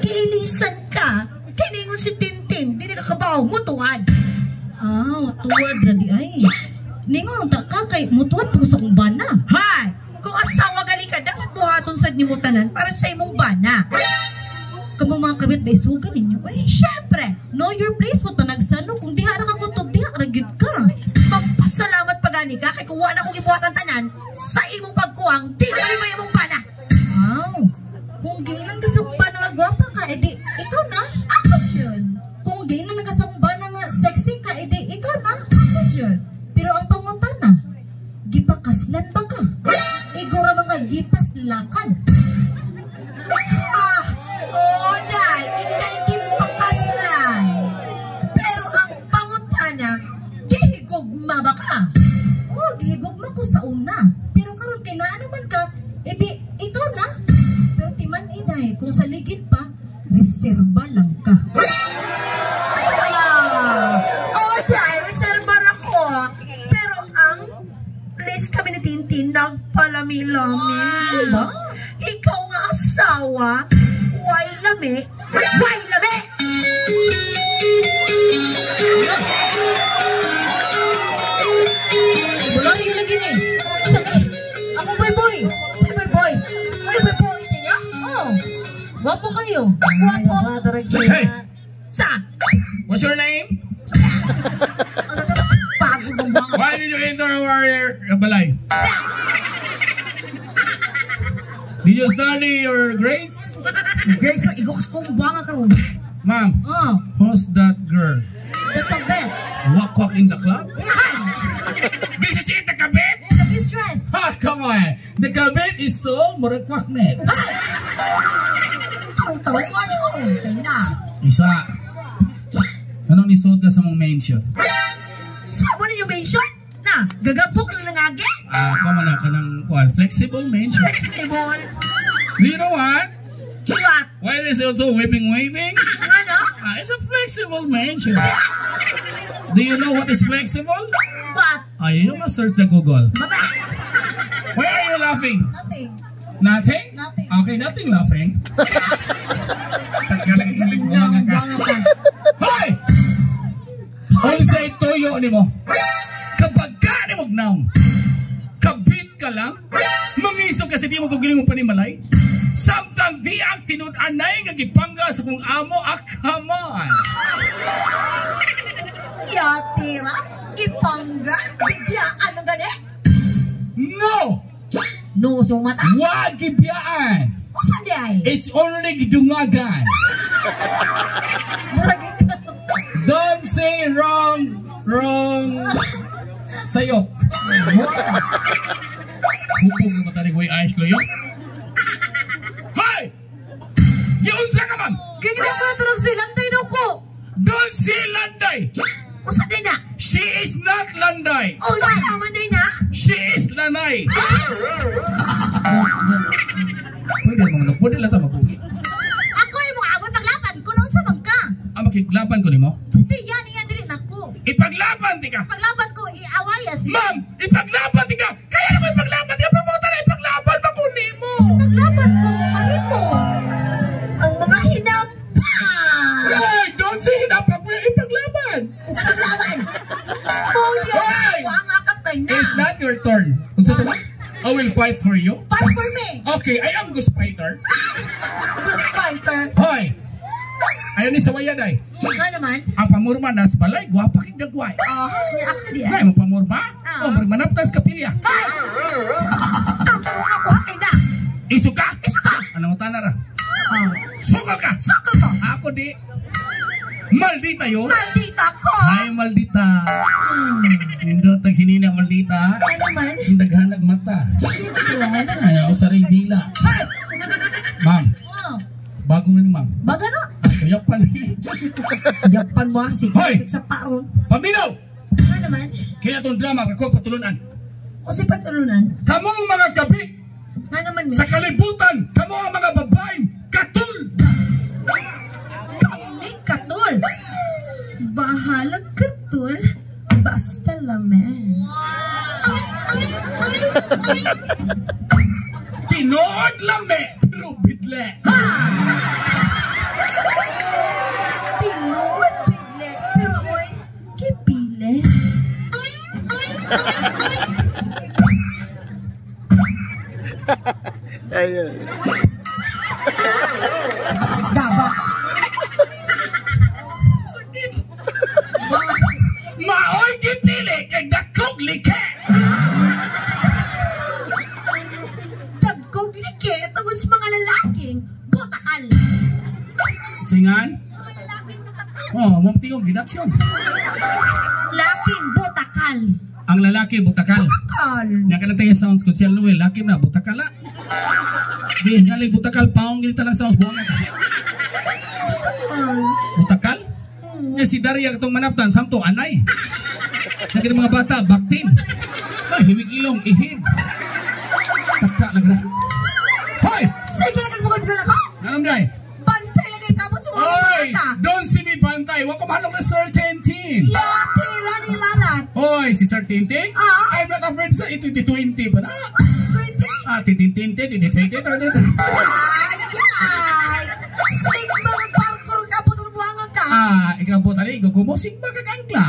Giilisan ka. Kiningon si Tintin. Di na kakabaw. Mutuad. Tuwad na di ay. Ningon unta ka kay mutuad po sa kong bana. Hay! Kung asawa gali ka, dapat buhaton sa nimutanan para sa imong bana. Kamu mga kabit ba isugan ninyo? Ay, syempre. Know your place mo tanagsano. Kung diha na kakutob, diha ragid ka. Magpasalamat pagani ka kay kuha na kong ibuhatan tanan sa imong pagkuwang, di na rin imong bana. Kung ginan ka sa kong bana nga gwapa ka, edi ikaw na. Ako yun. Kung ginan ka sa kong bana nga sexy ka, edi ikaw na. Ako yun. Pero ang pangutana, gipakaslan ba ka? Igura mga gipaslakan. Dahil ikay gipakaslan. Pero ang pangutana, gihigugma ba ka? Gihigugma ko sa una. Pero karon kay naa naman ka, edi ikaw na. Pero timan inay, kung sa ligid pa, reserba lang ka. Dahil reservar ako. Pero ang place kami ni Tintin, nagpalami-lami. Diba? Ikaw nga asawa, why lami? Why lami? Bulari yun lagi ni. Sabi, ako boy-boy. Say boy-boy. Boy-boy sa inyo? Wapo kayo. Wapo. Hey! Saan? What's your name? Ano ito? Bago bang mga. Why did you enter our balay? Did you study your grades? Guys, igokos kong buwanga karoon. Ma'am, who's that girl? The kabet. Wak-wak in the club? Yan! This is it, the kabit? The mistress. Come on. The kabit is so murakwak net. Tawag ko siya. Tayo na. Isa. Anong nisod ka sa mong mention? Saan mo na yung mention? Na, gagabok na langagi? Kama na ka ng flexible mention. Flexible. Do you know what? What? Why is it also waving? Ano? It's a flexible mention. Do you know what is flexible? What? You must search the Google. Baba. Why are you laughing? Nothing. Nothing? Nothing. Okay, nothing laughing. Tagalang English mo lang ka. Hoy! All say toyo ni mo. Kapag ka ni mo gnaw, kabit ka lang, mamiso kasi di mo gugiling mo panimalay, samtang di ang tinud-anay nga gipangga sa kung amo akaman. Yatira? Ipangga? Bibiyaan ang gani? No! No, sa mata? Wag gibiyaan! O saan di ay? It's only gidungagan. Muragin ka. Don't say wrong sayop. Hupog na matanig way ayos ko yun. Hoy! Yun sa ka man! Gagina ko tulog si Landay daw ko. Don't say Landay! O saan di na? She is not Landay! O, naman day na? She is Lanay! Pwede lang ito mabugi. Ako ay mga abot paglaban ko nung sa bangka. Makiklaban ko ni mo? Hindi yan, dili na ko. Ipaglaban di ka! Paglaban ko, iawayas. Ma'am! Ipaglaban di ka! Kaya naman ipaglaban di ka! Pamunta na ipaglaban! Mapuni mo! Paglaban ko, mahimo. Ang mga hinampa. Hey! Don't say hinapag mo yung ipaglaban! Sa paglaban. Muli Hoy! ako ang akap kay na. It's not your turn. Kung sa tama, I will fight for you. Fight for me. Okay, I am Ghost Fighter. Ghost fighter. Hoy! Ayaw ni Sawayan ay. Nga naman. Ang pamurma na sa balay, guwapa kig dagway. Ni ako di Ay, ay. mong pamurma? O, magmanaptas kapilya. Hay! Ang tarong ako hakay na. Isu ka? Isa ka. Anong utana ra? Sukal ka? Sakal ko. Ako di. Maldita yun. Maldita ko. Ay, maldita. Hindi tag sinina maldita. Nga naman. Ang daghanag mata. Ay, ako sa dila. Hay! Ma'am, bago nga ni ma'am. Baga na. Yapan. Yapan mo asik. Hoy! Sa paon. Paminaw! Nga naman. Kaya itong drama kako patulunan. O si patulunan. Kamong mga kabit Nga naman. sa kalibutan, kamo ang mga babaeng katul. Kami katul. Bahalag katul. Basta lamen. Tinood lame, pero bidle. Singan? Mga lalaking butakal. Oh, mumtingong gidaksyon. Laking butakal. Ang lalaki butakal. Butakal. Nakanatay sounds ko siya Noel, laki na butakala. Di ngalay butakal paong gini talang sounds buang ka. Butakal? Ya si Daria katong manaptan samto anay. Naging mga bata baktin. Ay himig ilong ihid. Taka na gra. Hoy! Sige na kang bukod-bukod ako. Anong day? Bantay lang kayo kamo sa mga Hoy! bata. Don't see me bantay. Wa ko mahalong na Sir Tintin. Yate nila nilalat. Hoy, si Sir Tintin? Ah? I'm not afraid sa 2020 pa na. 20? Ah, Tintin, 2020. Ay! Sigma ng parkour ka po ng buwangan ka. Ah, ikaw po tali, gugumo sigma kagangla.